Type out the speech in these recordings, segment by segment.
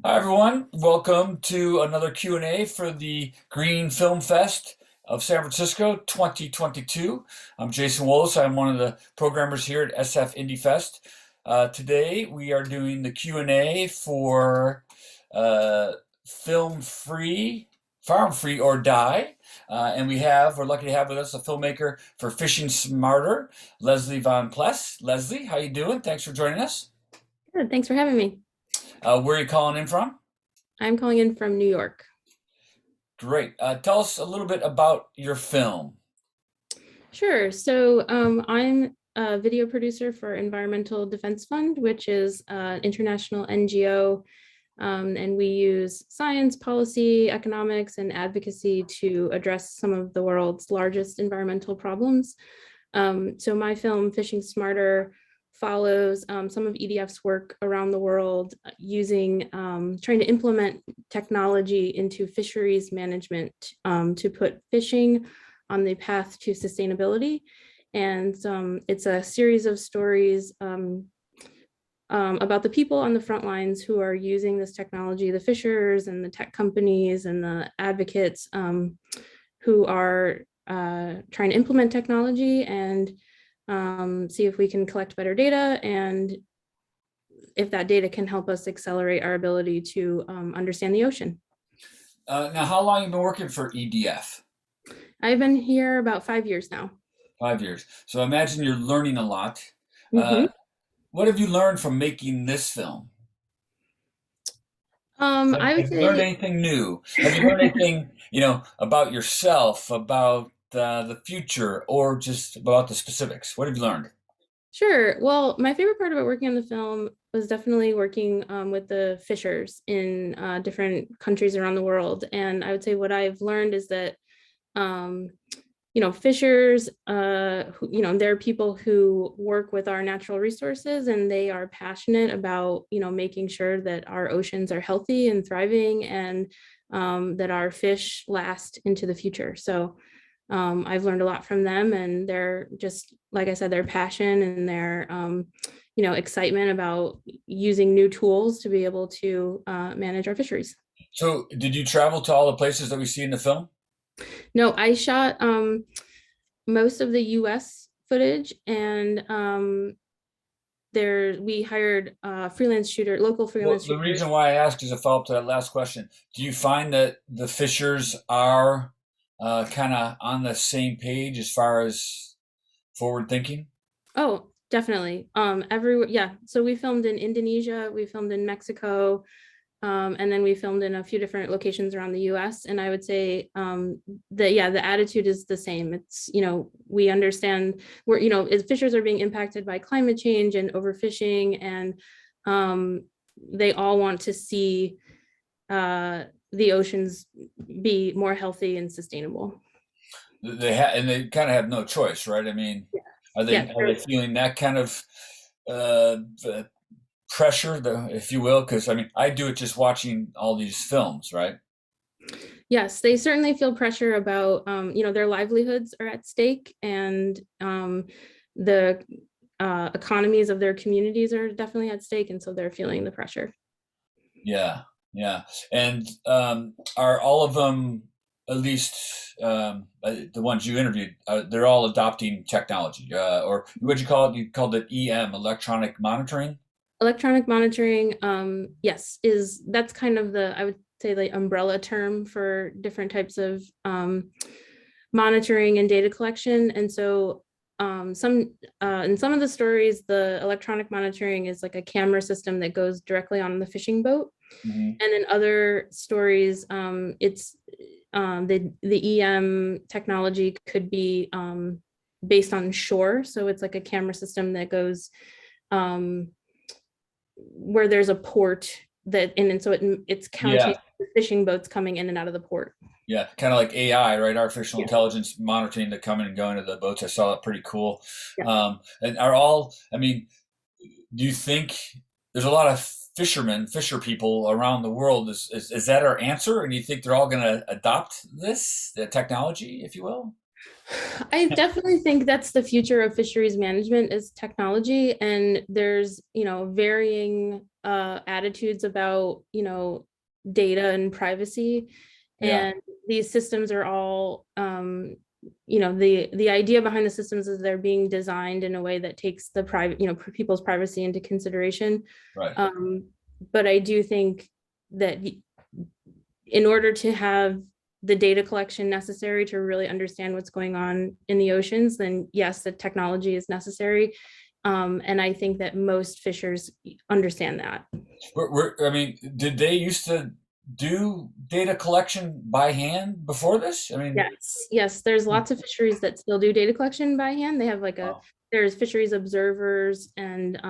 Hi everyone, welcome to another Q&A for the Green Film Fest of San Francisco 2022. I'm Jason Willis. I'm one of the programmers here at SF Indie Fest. Today we are doing the Q&A for uh, Film Free, Farm Free or Die. And we're lucky to have with us a filmmaker for Fishing Smarter, Leslie Von Pless. Leslie, how you doing? Thanks for joining us. Good. Thanks for having me. Where are you calling in from? I'm calling in from New York. Great. Tell us a little bit about your film. Sure. I'm a video producer for Environmental Defense Fund, which is an international NGO. And we use science, policy, economics, and advocacy to address some of the world's largest environmental problems. So my film, Fishing Smarter, follows some of EDF's work around the world trying to implement technology into fisheries management to put fishing on the path to sustainability. And it's a series of stories about the people on the front lines who are using this technology, the fishers and the tech companies and the advocates who are trying to implement technology and see if we can collect better data and if that data can help us accelerate our ability to understand the ocean. Now, how long have you been working for EDF? I've been here about 5 years now. 5 years. So I imagine you're learning a lot. Uh, Mm-hmm. what have you learned from making this film? I would Have you learned say, anything new? Have you learned anything, about yourself, about the future, or just about the specifics? What have you learned? sure. Well, my favorite part about working on the film was definitely working with the fishers in different countries around the world. And I would say what I've learned is that um, fishers, they're people who work with our natural resources and they are passionate about, making sure that our oceans are healthy and thriving and that our fish last into the future. So I've learned a lot from them and they're just, like I said, their passion and their, excitement about using new tools to be able to manage our fisheries. So, did you travel to all the places that we see in the film? No, I shot most of the US footage and there we hired local Well, freelance the shooters. reason why I ask is a follow-up to that last question. Do you find that the fishers are kind of on the same page as far as forward thinking? Oh, definitely. Yeah. So we filmed in Indonesia, we filmed in Mexico, and then we filmed in a few different locations around the US. And I would say that, yeah, the attitude is the same. It's, we understand fishers are being impacted by climate change and overfishing, and they all want to see the oceans be more healthy and sustainable. They kind of have no choice, right? I mean, are Yeah. they feeling that kind of uh, uh, pressure, if you will? Because I mean, I do it just watching all these films, right? Yes, they certainly feel pressure about, their livelihoods are at stake and the economies of their communities are definitely at stake. And so they're feeling the pressure. Yeah, yeah. And are all of them, at least the ones you interviewed, they're all adopting technology, or what'd you call it? You called it EM, electronic monitoring. Electronic monitoring, yes, that's kind of I would say, the umbrella term for different types of monitoring and data collection. And so in some of the stories, the electronic monitoring is like a camera system that goes directly on the fishing boat. Hmm. And in other stories, it's the EM technology could be based on shore. So it's like a camera system that goes um, where there's a port and so it's counting Yeah, the fishing boats coming in and out of the port. yeah, kind of like AI, right? Artificial Yeah. intelligence monitoring the coming and going of the boats. I saw that pretty cool. Yeah. And are all, I mean, do you think there's a lot of fisher people around the world? Is that our answer? And do you think they're all going to adopt this, the technology, if you will? I definitely think that's the future of fisheries management is technology, and there's, varying attitudes about, data and privacy. Yeah, And these systems are all, the idea behind the systems is they're being designed in a way that takes the private, people's privacy into consideration. right. Um, but I do think that in order to have the data collection necessary to really understand what's going on in the oceans, then yes, the technology is necessary. And I think that most fishers understand that. I mean, did they used to do data collection by hand before this? I mean, Yes, yes, there's lots of fisheries that still do data collection by hand. They have wow, there's fisheries observers and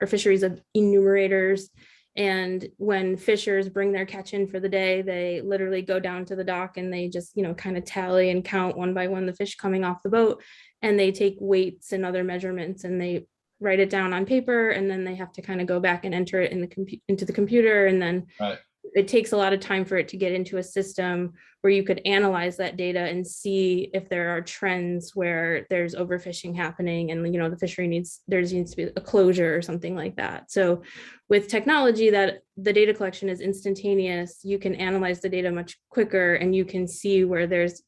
or fisheries enumerators. And when fishers bring their catch in for the day, they literally go down to the dock and they just, kind of tally and count one by one the fish coming off the boat. And they take weights and other measurements and they write it down on paper. And then they have to kind of go back and enter it in into the computer. And then right. it takes a lot of time for it to get into a system where you could analyze that data and see if there are trends where there's overfishing happening and the fishery needs to be a closure or something like that. So with technology that the data collection is instantaneous, you can analyze the data much quicker and you can see where there's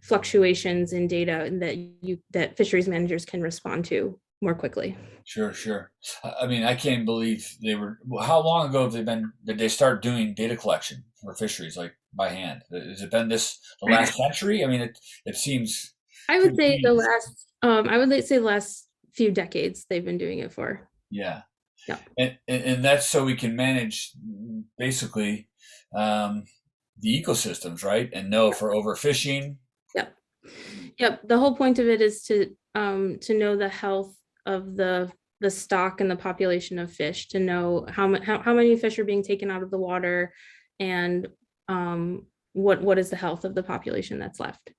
fluctuations in data and that fisheries managers can respond to more quickly. Sure, sure. I mean, I can't believe they were. How long ago have they been? Did they start doing data collection for fisheries like by hand? Has it been the last century? I mean, it seems I would pretty say key. the last few decades they've been doing it for. Yeah, Yeah. and that's so we can manage basically um, the ecosystems, right? And know for overfishing. Yep. Yep. The whole point of it is to know the health of the stock and the population of fish, to know how many fish are being taken out of the water and what is the health of the population that's left.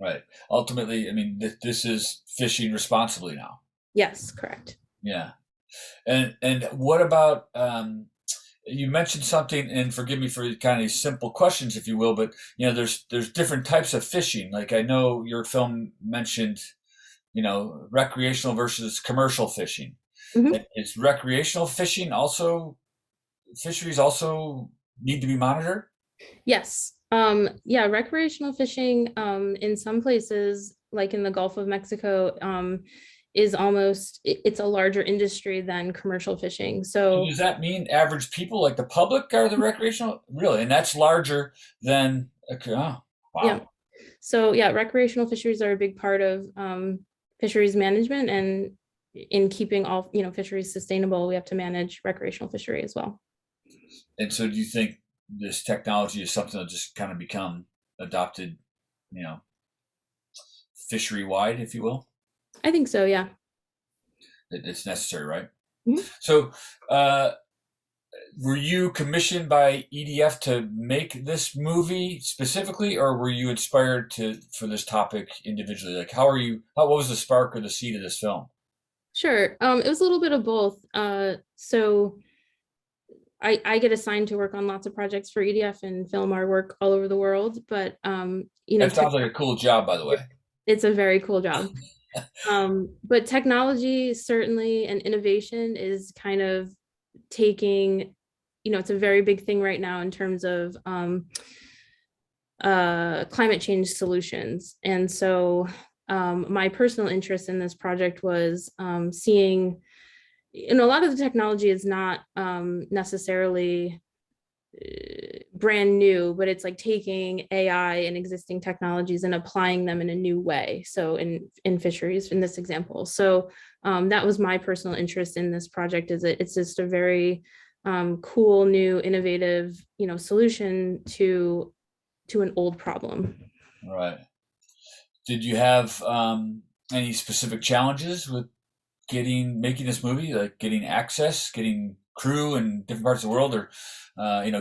Right. Ultimately, I mean, this is fishing responsibly now. Yes, correct. Yeah. And what about you mentioned something, and forgive me for kind of these simple questions, if you will, but there's different types of fishing. Like I know your film mentioned, recreational versus commercial fishing. Mhm. Is recreational fishing also fisheries also need to be monitored? Yes. Yeah, recreational fishing in some places, like in the Gulf of Mexico, is it's a larger industry than commercial fishing. So So does that mean average people like the public are the recreational? Really? And that's larger than okay, oh, yeah. wow. So yeah, recreational fisheries are a big part of fisheries management, and in keeping all fisheries sustainable, we have to manage recreational fishery as well. And so do you think this technology is something that just kind of become adopted, you know, fishery wide, if you will? I think so, yeah. It's necessary, right? Mhm. So, uh, were you commissioned by EDF to make this movie specifically, or were you inspired for this topic individually? Like, what was the spark or the seed of this film? Sure. It was a little bit of both. So I get assigned to work on lots of projects for EDF and film our work all over the world, but That tech, sounds like a cool job, by the way. it's a very cool job. But technology certainly and innovation is kind of taking, it's a very big thing right now in terms of climate change solutions. And so my personal interest in this project was seeing, a lot of the technology is not necessarily brand new, but it's like taking AI and existing technologies and applying them in a new way. So in fisheries, in this example, so that was my personal interest in this project. Is it's just a very cool, new, innovative, solution to an old problem. Right. Did you have any specific challenges with making this movie, like getting access, getting crew in different parts of the world, or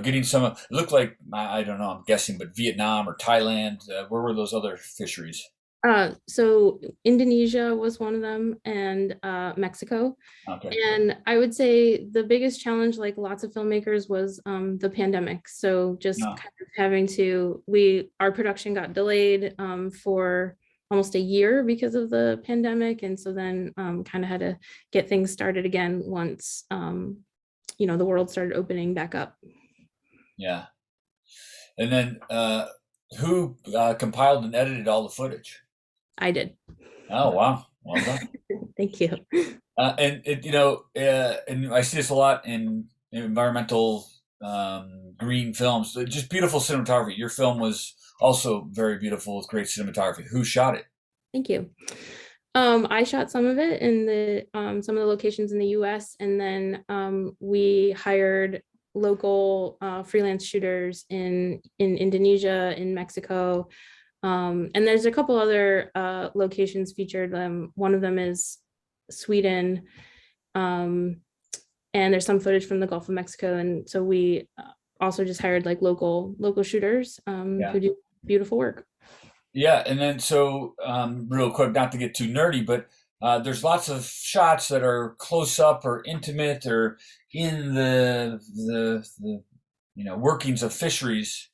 getting some? It looked like I don't know. I'm guessing, but Vietnam or Thailand. Where were those other fisheries? So Indonesia was one of them, and Mexico. Okay. And I would say the biggest challenge, like lots of filmmakers, was the pandemic. So just No. kind of having our production got delayed for almost a year because of the pandemic. And so then kind of had to get things started again once, the world started opening back up. Yeah. And then who compiled and edited all the footage? I did. Oh, wow. Well done. Thank you. And it, and I see this a lot in environmental green films. Just beautiful cinematography. Your film was also very beautiful with great cinematography. Who shot it? Thank you. I shot some of it in the some of the locations in the US, and then we hired local freelance shooters in Indonesia, in Mexico, and there's a couple other locations featured. One of them is Sweden, and there's some footage from the Gulf of Mexico, and so we also just hired like local shooters Yeah. who do beautiful work. Yeah, and then so real quick, not to get too nerdy, but there's lots of shots that are close up or intimate or in the workings of fisheries.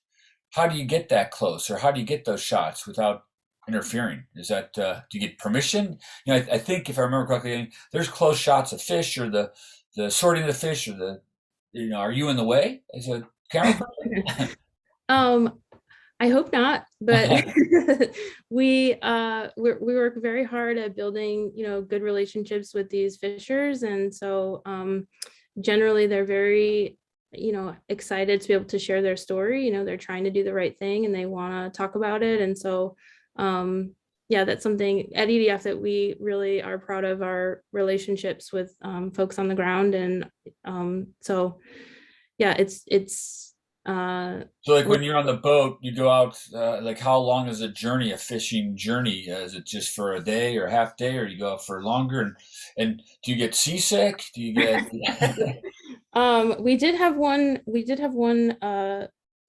How do you get that close, or how do you get those shots without interfering? Is that do you get permission? I think if I remember correctly, there's close shots of fish or the sorting of the fish or are you in the way as a camera person? um I hope not, but we work very hard at building, good relationships with these fishers, and so generally they're very, excited to be able to share their story. They're trying to do the right thing and they want to talk about it, and so yeah, that's something at EDF that we really are proud of, our relationships with folks on the ground, and so yeah, it's So, like when you're on the boat, you go out. Like, how long is a journey, a fishing journey? Is it just for a day or a half day, or you go out for longer? And do you get seasick? Do you get? we did have one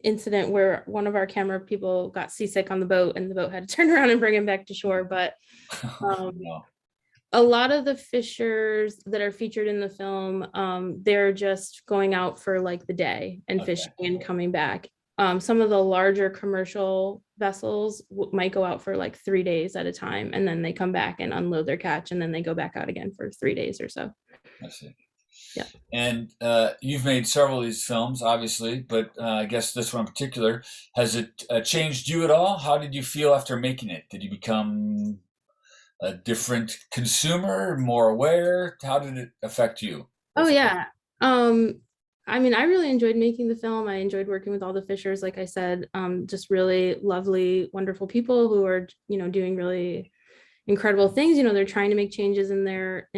incident where one of our camera people got seasick on the boat, and the boat had to turn around and bring him back to shore. But um, No. a lot of the fishers that are featured in the film, they're just going out for like the day and Okay. fishing and coming back. Some of the larger commercial vessels might go out for like 3 days at a time, and then they come back and unload their catch, and then they go back out again for 3 days or so. I see. Yeah. And you've made several of these films, obviously, but I guess this one in particular, has it changed you at all? How did you feel after making it? Did you become a different consumer, more aware? How did it affect you? Oh If yeah. Um, I mean, I really enjoyed making the film. I enjoyed working with all the fishers, like I said, just really lovely, wonderful people who are, doing really incredible things. They're trying to make changes in their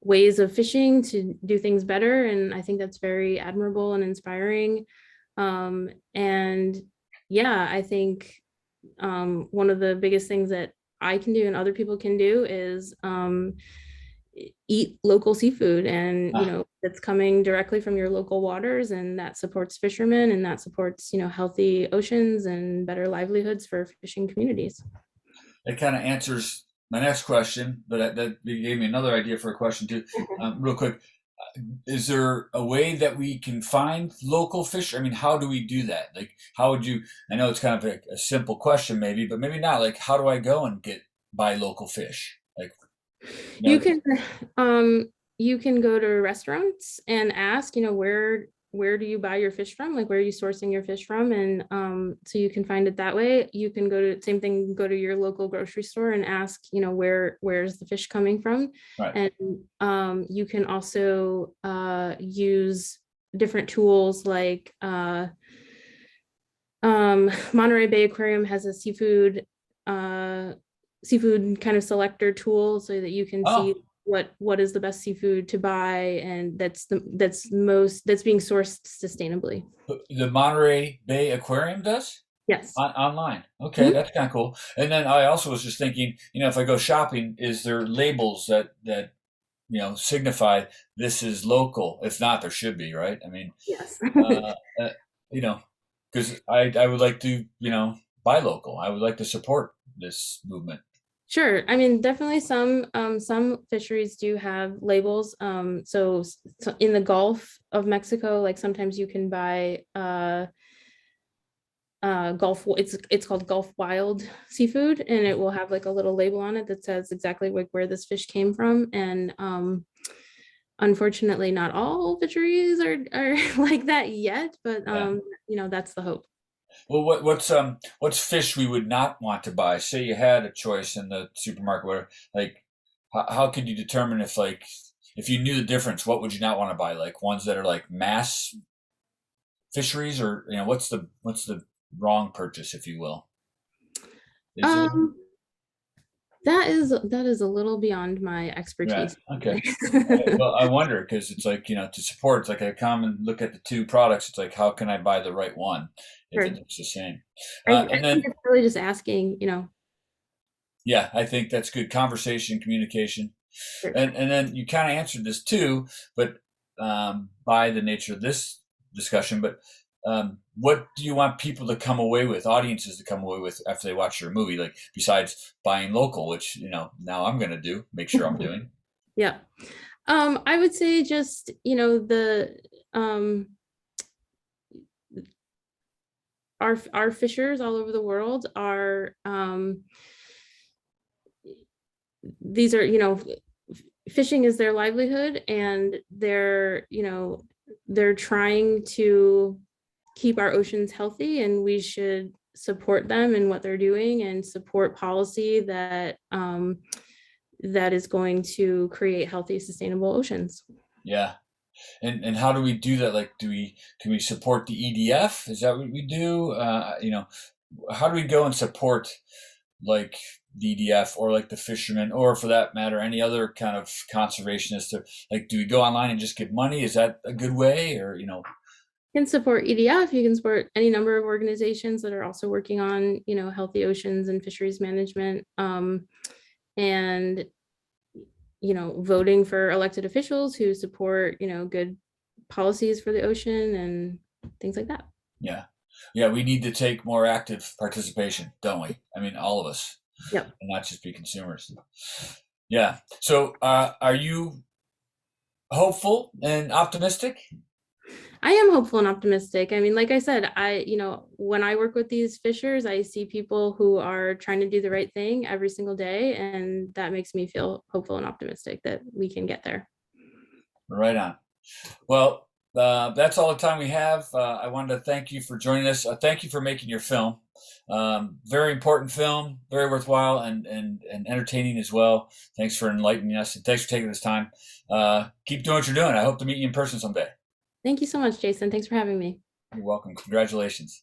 ways of fishing to do things better. And I think that's very admirable and inspiring. And yeah, I think one of the biggest things that I can do and other people can do is eat local seafood, and ah, that's coming directly from your local waters, and that supports fishermen, and that supports healthy oceans and better livelihoods for fishing communities. that kind of answers my next question, but that gave me another idea for a question too. Real quick, is there a way that we can find local fish? I mean, how do we do that? Like, how would you? I know it's kind of a simple question, maybe, but maybe not. Like, how do I go and buy local fish? Like, you You know, can um you can go to restaurants and ask, where do you buy your fish from? Like, where are you sourcing your fish from? And so you can find it that way. You can same thing, go to your local grocery store and ask, where's the fish coming from? right? And you can also use different tools like Monterey Bay Aquarium has a seafood kind of selector tool, so that you can see Oh, what is the best seafood to buy, and that's being sourced sustainably. the Monterey Bay Aquarium does Yes. online. Okay, Mhm. that's kind of cool. And then I also was just thinking, if I go shopping, is there labels that signify this is local? If not, there should be, right? I mean, Yes. uh, uh, you know, because I would like to, buy local. I would like to support this movement. Sure. I mean, definitely some fisheries do have labels. So in the Gulf of Mexico, like sometimes you can buy it's called Gulf Wild seafood, and it will have like a little label on it that says exactly like where this fish came from. And unfortunately, not all fisheries are like that yet, but Yeah. that's the hope. Well, what's fish we would not want to buy? Say you had a choice in the supermarket, whatever. Like, how could you determine if you knew the difference, what would you not want to buy? Like ones that are like mass fisheries, or what's the wrong purchase, if you will? Is there? Um, that is a little beyond my Yeah. expertise. Okay. Well, I wonder because it's like, to support, it's like I come and look at the two products. It's like, how can I buy the right one if Sure. it's the same? I And think then, it's really just asking. yeah, I think that's good conversation, communication. Sure. And then you kind of answered this too, but by the nature of this discussion, but what do you want people to come away with, audiences to come away with after they watch your movie? Like besides buying local, which now I'm going to do, make sure I'm doing. Yeah. I would say just, the um our fishers all over the world are these are, fishing is their livelihood, and they're trying to keep our oceans healthy, and we should support them in what they're doing and support policy that is going to create healthy, sustainable oceans. Yeah. And how do we do that? Like, can we support the EDF? Is that what we do? How do we go and support like the EDF or like the fishermen, or for that matter, any other kind of conservationist? Or like, do we go online and just give money? Is that a good way, or You can support EDF, you can support any number of organizations that are also working on, healthy oceans and fisheries management. And voting for elected officials who support, good policies for the ocean and things like that. yeah, yeah, we need to take more active participation, don't we? I mean, all of us, Yep. and not just be consumers. Yeah. So, are you hopeful and optimistic? I am hopeful and optimistic. I mean, like I said, when I work with these fishers, I see people who are trying to do the right thing every single day, and that makes me feel hopeful and optimistic that we can get there. Right on. Well, that's all the time we have. I wanted to thank you for joining us. Thank you for making your film. Very important film, very worthwhile and entertaining as well. Thanks for enlightening us, and thanks for taking this time. Keep doing what you're doing. I hope to meet you in person someday. Thank you so much, Jason. Thanks for having me. You're welcome. Congratulations.